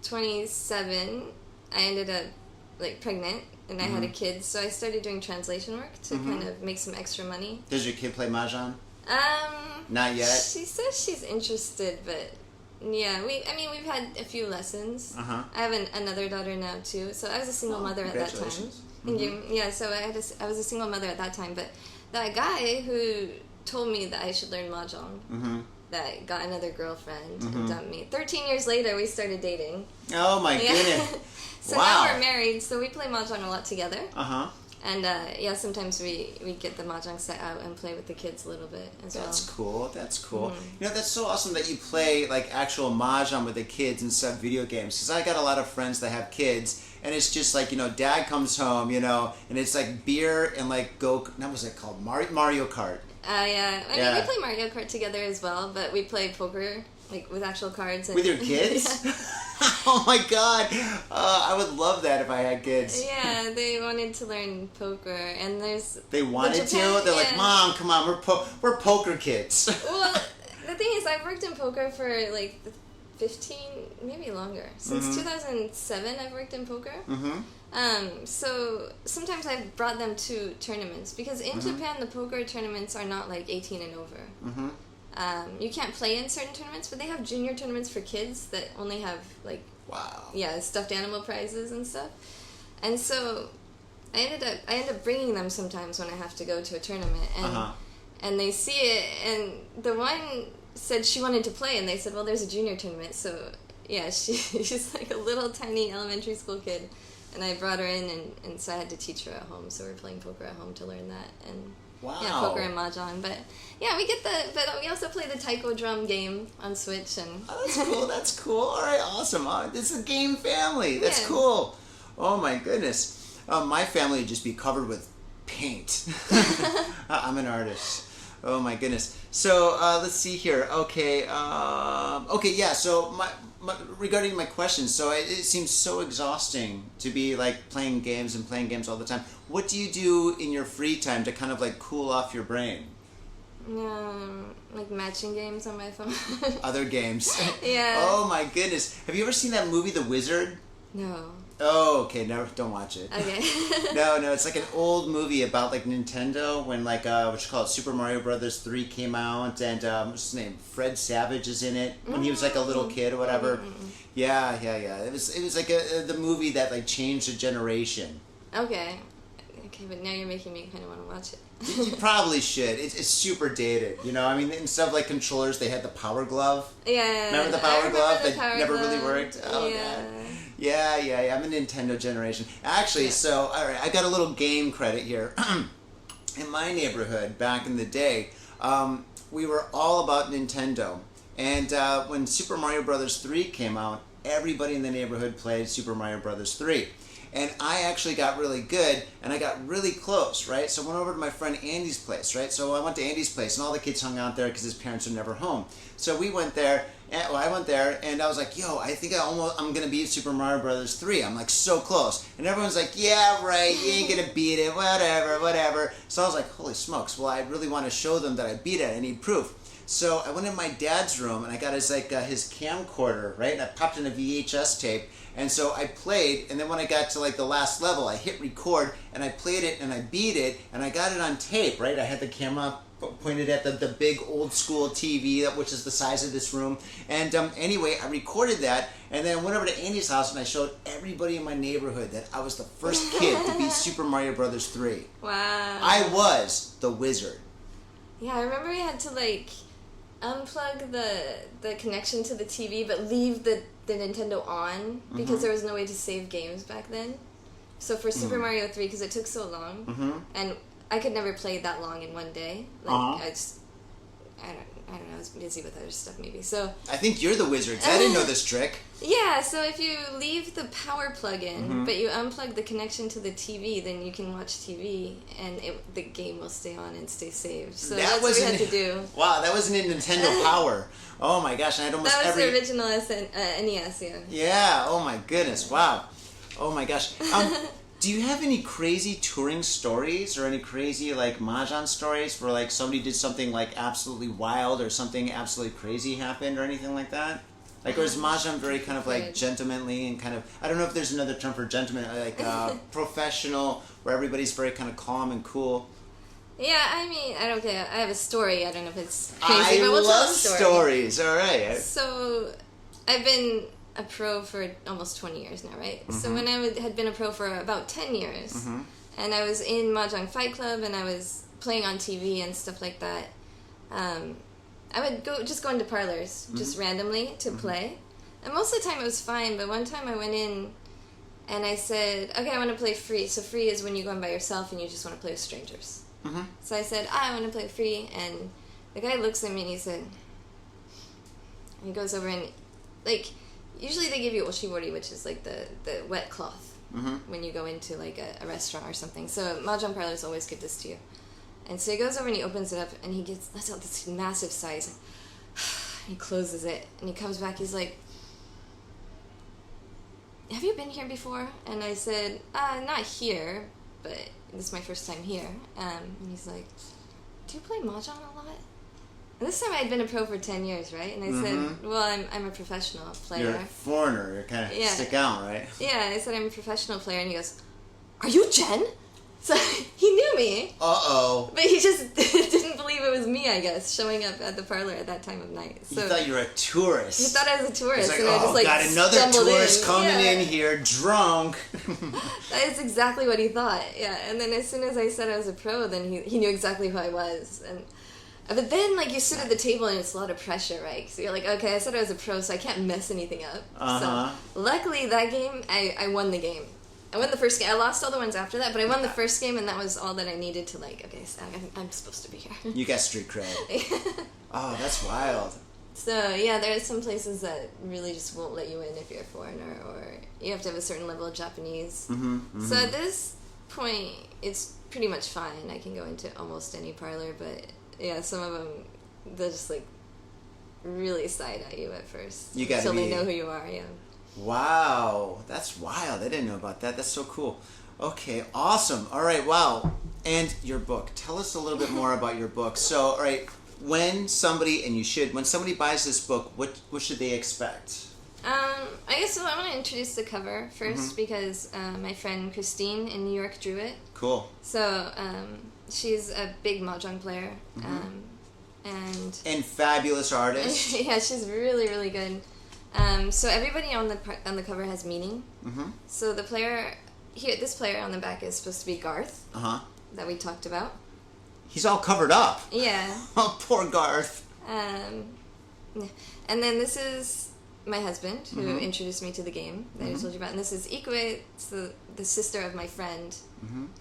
S2: 27, I ended up like pregnant, and I had a kid, so I started doing translation work to kind of make some extra money.
S1: Does your kid play mahjong? Not yet.
S2: She says she's interested, but yeah, we've had a few lessons. I have another daughter now too. So I was a single mother at that time. Thank you. Yeah, so I was a single mother at that time, but that guy who told me that I should learn Mahjong, that got another girlfriend and dumped me. 13 years later, we started dating.
S1: Oh my goodness.
S2: So
S1: wow.
S2: now we're married, so we play Mahjong a lot together.
S1: Uh-huh.
S2: And sometimes we get the Mahjong set out and play with the kids a little bit as well.
S1: That's cool. That's cool. You know, that's so awesome that you play like actual Mahjong with the kids instead of video games. Because I got a lot of friends that have kids, and it's just like, you know, dad comes home, you know, and it's like beer and like what was it called? Mario Kart.
S2: Yeah. I mean, we play Mario Kart together as well, but we play poker, like with actual cards. And,
S1: with your kids? Oh my god. I would love that if I had kids.
S2: Yeah, they wanted to learn poker, and
S1: They wanted to? They're like, Mom, come on, we're poker kids.
S2: Well, the thing is, I've worked in poker for like 15, maybe longer. Since 2007, I've worked in poker. So sometimes I've brought them to tournaments, because in Japan, the poker tournaments are not like 18 and over. You can't play in certain tournaments, but they have junior tournaments for kids that only have like stuffed animal prizes and stuff. And so I end up bringing them sometimes when I have to go to a tournament, and they see it, and the one said she wanted to play, and they said, well, there's a junior tournament. So yeah, she's like a little tiny elementary school kid, and I brought her in, and so I had to teach her at home. So we're playing poker at home to learn that, and poker and Mahjong. But yeah, but we also play the taiko drum game on Switch. And
S1: That's cool. All right, awesome. This is a game family. That's cool. Oh my goodness. My family would just be covered with paint. I'm an artist. Oh my goodness. So let's see here. Okay. So regarding my question, so it seems so exhausting to be like playing games all the time. What do you do in your free time to kind of like cool off your brain?
S2: Like matching games on my phone.
S1: Other games.
S2: Yeah.
S1: Oh my goodness. Have you ever seen that movie, The Wizard?
S2: No.
S1: Oh, okay. No, don't watch it.
S2: Okay.
S1: No, it's like an old movie about like Nintendo when like what you call it, Super Mario Brothers 3 came out, and what's his name? Fred Savage is in it when he was like a little kid or whatever. Yeah. It was like the movie that like changed a generation.
S2: Okay, but now you're making me kind of want to watch it.
S1: You probably should. It's super dated, you know. I mean, instead of like controllers, they had the Power Glove.
S2: Yeah.
S1: Remember the Power Glove that never
S2: glove.
S1: really worked? Oh,
S2: yeah.
S1: God. Yeah. I'm a Nintendo generation. Actually, so, all right, I got a little game credit here. In my neighborhood, back in the day, we were all about Nintendo. And when Super Mario Brothers 3 came out, everybody in the neighborhood played Super Mario Brothers 3. And I actually got really good, and I got really close, right? So I went over to my friend Andy's place, right? So I went to Andy's place, and all the kids hung out there because his parents were never home. So we went there, I went there, and I was like, yo, I think I'm going to beat Super Mario Brothers 3. I'm like so close. And everyone's like, yeah, right, you ain't going to beat it, whatever. So I was like, holy smokes, well, I really want to show them that I beat it. I need proof. So I went in my dad's room, and I got his camcorder, right? And I popped in a VHS tape. And so I played, and then when I got to like the last level, I hit record, and I played it, and I beat it, and I got it on tape, right? I had the camera pointed at the big old school TV, which is the size of this room. And anyway, I recorded that, and then I went over to Andy's house, and I showed everybody in my neighborhood that I was the first kid to beat Super Mario Brothers 3.
S2: Wow.
S1: I was the wizard.
S2: Yeah, I remember we had to like unplug the connection to the TV, but leave the Nintendo on because there was no way to save games back then. So for Super Mario 3, because it took so long, and I could never play that long in one day. Like I don't know, I was busy with other stuff maybe. So
S1: I think you're the wizard. I didn't know this trick.
S2: Yeah, so if you leave the power plug in, but you unplug the connection to the TV, then you can watch TV, and the game will stay on and stay saved. So that's what we had to do.
S1: Wow, that wasn't in Nintendo Power. Oh my gosh, I had almost
S2: that was the original NES, yeah.
S1: Yeah, oh my goodness, wow. Oh my gosh. Do you have any crazy touring stories or any crazy like Mahjong stories where like somebody did something like absolutely wild or something absolutely crazy happened or anything like that? Like, or is Mahjong very kind of like gentlemanly and kind of, I don't know if there's another term for gentleman, like professional, where everybody's very kind of calm and cool?
S2: Yeah, I mean, I don't care. I have a story. I don't know if it's crazy, but we'll tell a story.
S1: Stories, all right.
S2: So, I've been a pro for almost 20 years now, right? So when I had been a pro for about 10 years, and I was in Mahjong Fight Club, and I was playing on TV and stuff like that, I would go into parlors just randomly to play. And most of the time it was fine, but one time I went in and I said, okay, I want to play free. So free is when you go in by yourself and you just want to play with strangers. So I said, I want to play free, and the guy looks at me and he said, he goes over and, like, usually they give you oshiwori, which is like the wet cloth when you go into like a restaurant or something. So Mahjong parlors always give this to you. And so he goes over and he opens it up and he lets out this massive sigh. He's like, he closes it and he comes back. He's like, have you been here before? And I said, not here, but this is my first time here. And he's like, do you play Mahjong a lot? And this time I had been a pro for 10 years, right? And I said, well, I'm a professional player.
S1: You're a foreigner. You kind of stick out, right?
S2: Yeah, I said I'm a professional player. And he goes, are you Jenn? So he knew me.
S1: Uh-oh.
S2: But he just didn't believe it was me, I guess, showing up at the parlor at that time of night. So
S1: he thought you were a tourist.
S2: He thought I was a tourist.
S1: He's like,
S2: and I just, like,
S1: got another tourist coming
S2: in
S1: here, drunk.
S2: That is exactly what he thought, yeah. And then as soon as I said I was a pro, then he knew exactly who I was. And but then, like, you sit at the table and it's a lot of pressure, right? So you're like, okay, I said I was a pro, so I can't mess anything up. So luckily, that game, I won the game. I won the first game. I lost all the ones after that, but I won the first game, and that was all that I needed to, like, okay, so I'm supposed to be here.
S1: You got street cred. Oh, that's wild.
S2: So, yeah, there are some places that really just won't let you in if you're a foreigner, or you have to have a certain level of Japanese. So at this point, it's pretty much fine. I can go into almost any parlor, but, yeah, some of them, they'll just, like, really side at you at first.
S1: You gotta
S2: until they know who you are, yeah.
S1: Wow, that's wild. I didn't know about that. That's so cool. Okay, awesome. All right, wow. And your book. Tell us a little bit more about your book. So, all right, when somebody buys this book, what should they expect?
S2: I guess so. I want to introduce the cover first because my friend Christine in New York drew it.
S1: Cool.
S2: So, she's a big Mahjong player. And
S1: fabulous artist.
S2: Yeah, she's really, really good. So everybody on the cover has meaning. So the player here, this player on the back is supposed to be Garth. That we talked about.
S1: He's all covered up.
S2: Yeah.
S1: Oh, poor Garth.
S2: And then this is my husband who introduced me to the game that I told you about, and this is Ikue, the sister of my friend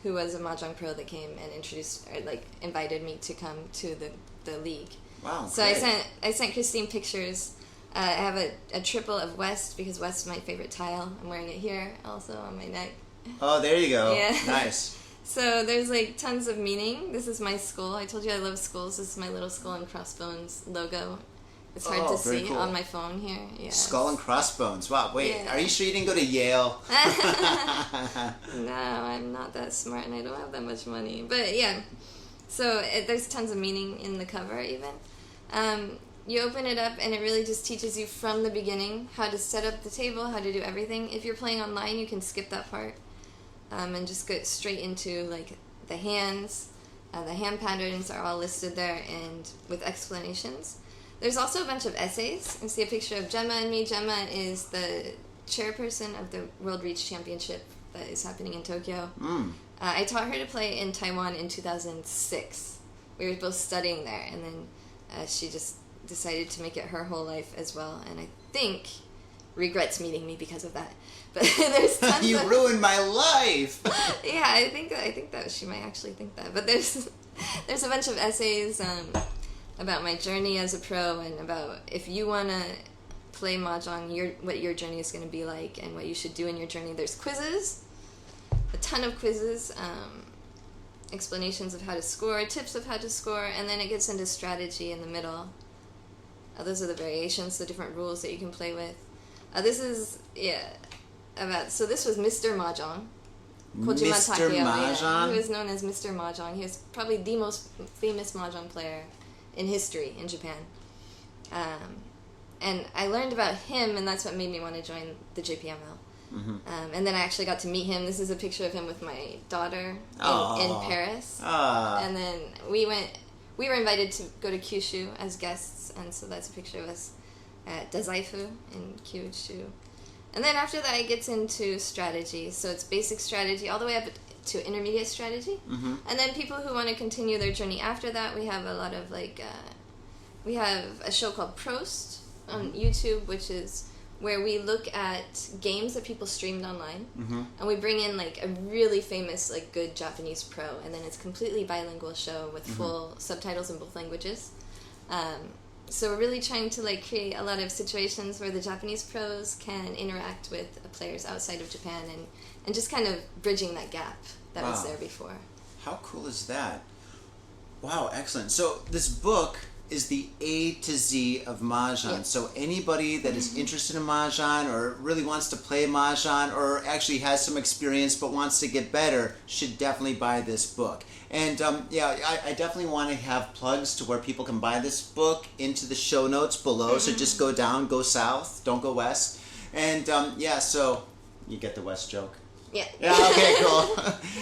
S2: who was a Mahjong pro that came and invited me to come to the league.
S1: Wow.
S2: So
S1: great.
S2: I sent Christine pictures. I have a triple of West because West is my favorite tile. I'm wearing it here also on my neck.
S1: Oh, there you go.
S2: Yeah.
S1: Nice.
S2: So there's like tons of meaning. This is my skull. I told you I love skulls. This is my little skull and crossbones logo. It's hard to see
S1: cool.
S2: on my phone here. Yeah.
S1: Skull and crossbones. Wow, wait,
S2: Yeah.
S1: Are you sure you didn't go to Yale?
S2: No, I'm not that smart and I don't have that much money. But yeah, so there's tons of meaning in the cover even. You open it up and it really just teaches you from the beginning how to set up the table, how to do everything. If you're playing online, you can skip that part and just get straight into like the hands. The hand patterns are all listed there and with explanations. There's also a bunch of essays. You see a picture of Gemma and me. Gemma is the chairperson of the World Reach Championship that is happening in Tokyo. I taught her to play in Taiwan in 2006. We were both studying there, and then she just decided to make it her whole life as well, and I think regrets meeting me because of that. But there's tons
S1: You ruined my life.
S2: Yeah, I think that she might actually think that. But there's a bunch of essays about my journey as a pro and about if you want to play Mahjong, what your journey is going to be like and what you should do in your journey. There's quizzes, a ton of quizzes, explanations of how to score, tips of how to score, and then it gets into strategy in the middle. Those are the variations, the different rules that you can play with. This is, so this was Mr. Mahjong. Kojima
S1: Mr.
S2: Takeo,
S1: Mahjong?
S2: yeah, he was known as Mr. Mahjong. He was probably the most famous Mahjong player in history in Japan. And I learned about him, and that's what made me want to join the JPML. And then I actually got to meet him. This is a picture of him with my daughter in Paris. And then we were invited to go to Kyushu as guests, and so that's a picture of us at Dazaifu in Kyushu. And then after that, it gets into strategy. So it's basic strategy all the way up to intermediate strategy. And then people who want to continue their journey after that, we have a lot of we have a show called Prost on YouTube, which is where we look at games that people streamed online, and we bring in like a really famous, like good Japanese pro, and then it's a completely bilingual show with full subtitles in both languages. So we're really trying to like create a lot of situations where the Japanese pros can interact with players outside of Japan, and just kind of bridging that gap that was there before.
S1: How cool is that? Wow, excellent. So this book is the A to Z of Mahjong.
S2: Yep.
S1: So anybody that is interested in Mahjong or really wants to play Mahjong or actually has some experience but wants to get better should definitely buy this book. And I definitely want to have plugs to where people can buy this book into the show notes below. So just go down, go south, don't go west. And so you get the west joke.
S2: Yeah.
S1: Yeah. Okay. Cool.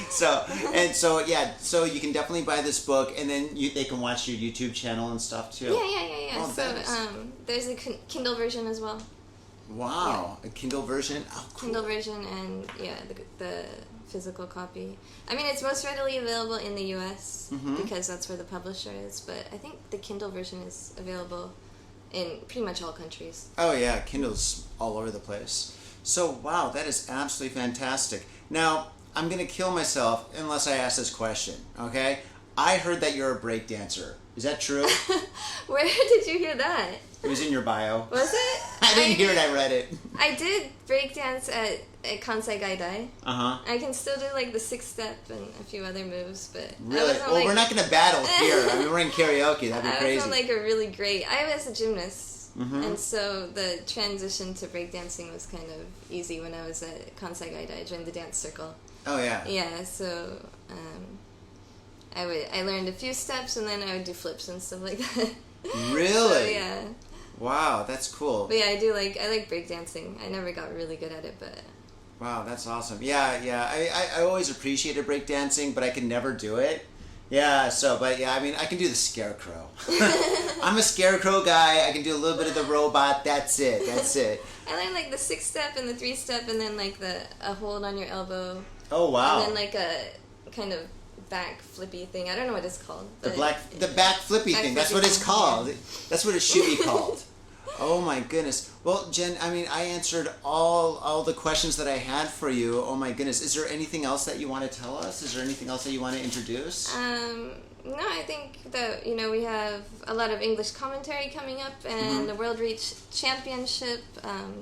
S1: So you can definitely buy this book, and then they can watch your YouTube channel and stuff too.
S2: Yeah.
S1: Oh,
S2: So there's a Kindle version as well.
S1: Wow, a Kindle version. Oh, cool.
S2: Kindle version and the physical copy. I mean, it's most readily available in the U.S. Because that's where the publisher is. But I think the Kindle version is available in pretty much all countries.
S1: Oh yeah, Kindle's all over the place. So wow, that is absolutely fantastic. Now I'm gonna kill myself unless I ask this question. Okay, I heard that you're a break dancer. Is that true?
S2: Where did you hear that?
S1: It was in your bio.
S2: Was it?
S1: I didn't hear it. I read it.
S2: I did breakdance at Kansai Gaidai. I can still do like the 6-step and a few other moves, but
S1: really? Well, we're not gonna battle here. I mean, we're in karaoke. That'd be crazy.
S2: I wasn't like a really great. I was a gymnast, and so the transition to breakdancing was kind of easy when I was at Kansai Gaidai. I joined the dance circle.
S1: Oh yeah.
S2: Yeah, so I learned a few steps, and then I would do flips and stuff like that.
S1: Really?
S2: So, yeah.
S1: Wow, that's cool.
S2: But yeah, I like breakdancing. I never got really good at it, but...
S1: Wow, that's awesome. Yeah. I always appreciated breakdancing, but I could never do it. Yeah, I mean, I can do the scarecrow. I'm a scarecrow guy. I can do a little bit of the robot. That's it.
S2: I learned like the 6-step and the 3-step, and then like a hold on your elbow.
S1: Oh, wow.
S2: And then like a kind of back flippy thing. I don't know what it's called.
S1: The back flippy thing. That's what it's called. Yeah. That's what it should be called. Oh my goodness. Well, Jen, I mean, I answered all the questions that I had for you. Oh my goodness. Is there anything else that you want to tell us? Is there anything else that you want to introduce?
S2: No, I think that, we have a lot of English commentary coming up, and the World Reach Championship,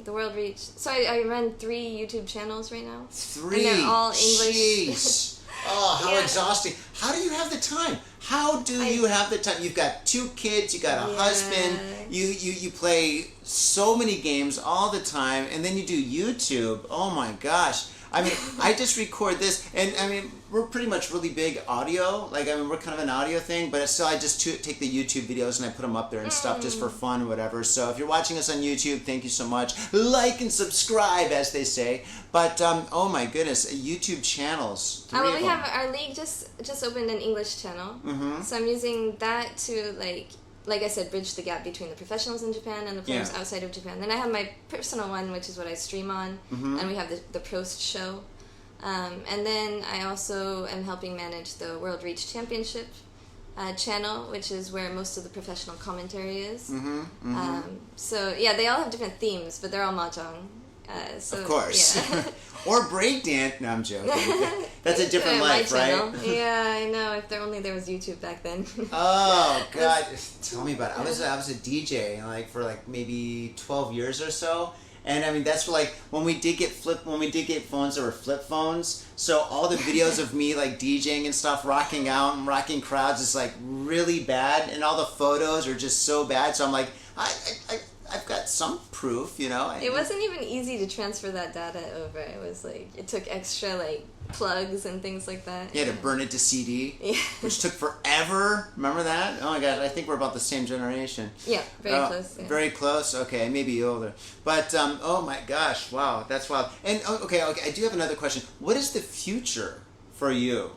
S2: the World Reach... So I run 3 YouTube channels right now.
S1: 3?
S2: And they're all English.
S1: Jeez. Oh, how exhausting. How do you have the time? How do you have the time? You've got 2 kids, you got a husband, you play so many games all the time, and then you do YouTube. Oh my gosh. I mean, I just record this, and I mean, we're pretty much really big audio. Like, I mean, we're kind of an audio thing, but still, I just take the YouTube videos and I put them up there and stuff just for fun or whatever. So if you're watching us on YouTube, thank you so much. Like and subscribe, as they say. But, oh my goodness, YouTube channels. 3
S2: well,
S1: of
S2: we
S1: them.
S2: have our league just opened an English channel. So I'm using that to, like I said, bridge the gap between the professionals in Japan and the players outside of Japan. Then I have my personal one, which is what I stream on, and we have the Prost show. And then I also am helping manage the World Reach Championship channel, which is where most of the professional commentary is. So, yeah, they all have different themes, but they're all Mahjong.
S1: Of course.
S2: Yeah.
S1: Or breakdance. No, I'm joking. That's a different life, right?
S2: Yeah, I know. If there was YouTube back then.
S1: Oh God! Tell me about it. I was a DJ for maybe 12 years or so, and I mean that's for when we did get phones, there were flip phones. So all the videos of me DJing and stuff, rocking out and rocking crowds is really bad, and all the photos are just so bad. So I'm like, I've got some proof,
S2: It wasn't even easy to transfer that data over. It was it took extra plugs and things like that.
S1: You had to burn it to CD, which took forever. Remember that? Oh my God, I think we're about the same generation.
S2: Yeah, very close. Yeah.
S1: Very close. Okay, maybe older. But oh my gosh, wow, that's wild. And okay, I do have another question. What is the future for you?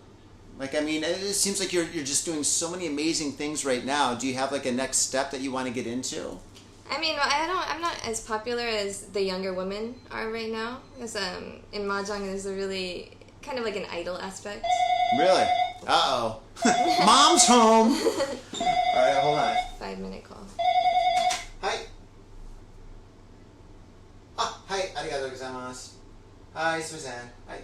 S1: I mean, it seems like you're just doing so many amazing things right now. Do you have a next step that you want to get into?
S2: I mean, I'm not as popular as the younger women are right now, because in Mahjong there's a really kind of like an idol aspect.
S1: Really? Uh-oh. Mom's home! Alright, hold on.
S2: 5-minute call.
S1: Hi. Ah, hi. Arigato gozaimasu. Hi, Suzanne. Hi.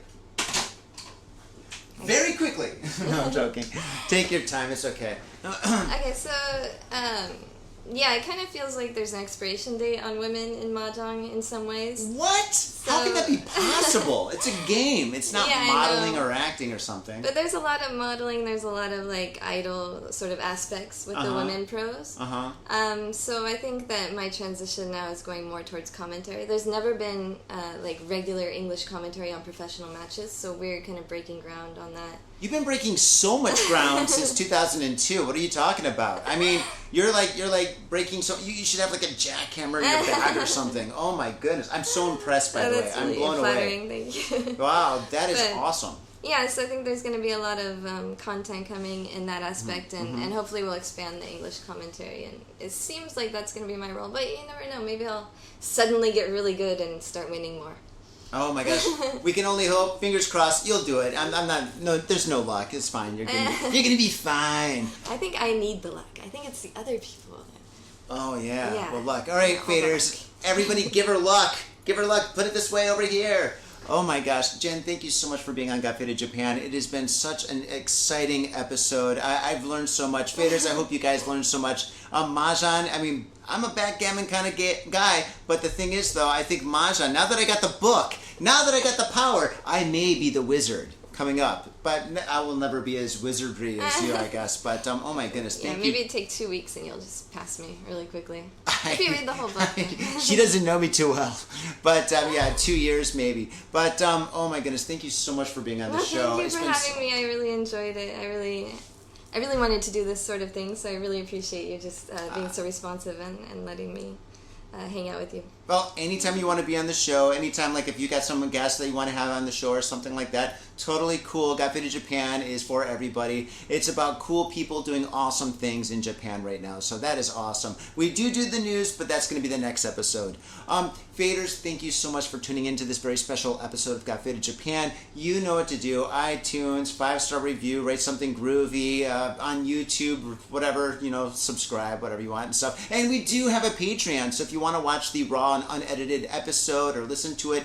S1: Very quickly. No, I'm joking. Take your time. It's okay.
S2: Okay, so, yeah, it kind of feels like there's an expiration date on women in Mahjong in some ways.
S1: What? How can that be possible? It's a game. It's not
S2: Yeah, I
S1: modeling
S2: know.
S1: or acting or something.
S2: But there's a lot of modeling, there's a lot of, like, idol sort of aspects with the women pros. So I think that my transition now is going more towards commentary. There's never been, like, regular English commentary on professional matches, so we're kind of breaking ground on that.
S1: You've been breaking so much ground since 2002. What are you talking about? I mean, you're like breaking so. You should have like a jackhammer in your bag or something. Oh my goodness, I'm so impressed by the way.
S2: That's
S1: I'm
S2: really
S1: blown
S2: flattering.
S1: away.
S2: Thank you.
S1: Wow, that is
S2: But-
S1: awesome.
S2: Yeah, so I think there's going to be a lot of content coming in that aspect, and hopefully we'll expand the English commentary. And it seems like that's going to be my role, but you never know. Maybe I'll suddenly get really good and start winning more.
S1: Oh my gosh, we can only hope. Fingers crossed, you'll do it. I'm not. No, there's no luck. It's fine. You're gonna be fine.
S2: I think I need the luck. I think it's the other people.
S1: Oh yeah.
S2: Yeah.
S1: Well, luck. All right,
S2: Hold on.
S1: faders. Everybody, give her luck. Give her luck. Put it this way over here. Oh my gosh, Jen, thank you so much for being on Got Faded Japan. It has been such an exciting episode. I've learned so much. Faders, I hope you guys learned so much. Mahjong, I mean, I'm a backgammon kind of guy, but the thing is, though, I think Mahjong, now that I got the book, now that I got the power, I may be the wizard coming up. But I will never be as wizardry as you, I guess. But, oh my goodness, thank you.
S2: Maybe it'd take 2 weeks and you'll just pass me really quickly. If you read the whole book.
S1: She doesn't know me too well. But, yeah, 2 years maybe. But, oh my goodness, thank you so much for being on the show.
S2: Thank you for having me. I really enjoyed it. I really wanted to do this sort of thing, so I really appreciate you just being so responsive and letting me hang out with you.
S1: Well, anytime you want to be on the show, anytime, like if you got some guests that you want to have on the show or something like that, totally cool. Got Faded Japan is for everybody. It's about cool people doing awesome things in Japan right now, so that is awesome. We do the news, but that's going to be the next episode. Faders, thank you so much for tuning into this very special episode of Got Faded Japan. You know what to do. iTunes, 5-star review, write something groovy, on YouTube, whatever, subscribe, whatever you want and stuff. And we do have a Patreon, so if you want to watch the raw and unedited episode or listen to it,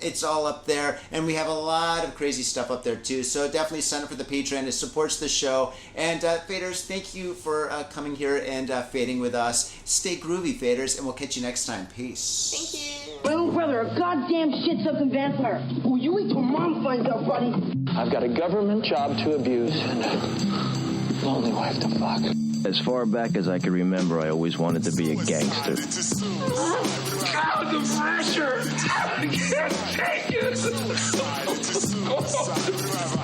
S1: it's all up there. And we have a lot of crazy stuff up there too, so definitely sign up for the Patreon. It supports the show. And faders, thank you for coming here and fading with us. Stay groovy, faders, and we'll catch you next time. Peace.
S2: Thank you.
S8: My little brother, a goddamn shit-sucking vampire. Oh, you wait till Mom finds out, buddy.
S9: I've got a government job to abuse and a lonely wife to fuck.
S10: As far back as I can remember, I always wanted to be a gangster.
S9: God, the pressure! I can't take it!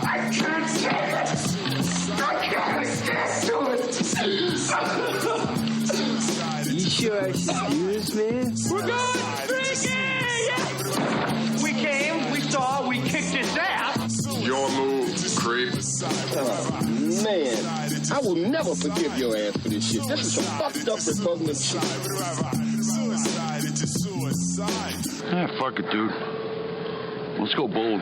S9: I can't take it! I can't stand to it!
S10: You sure I should do this, man?
S9: We're going freaking! We came, we saw, we kicked his ass!
S11: Your move, creep.
S12: Man, I will never forgive your ass for this shit. This is some fucked up repugnant shit.
S11: Fuck it, dude. Let's go bold.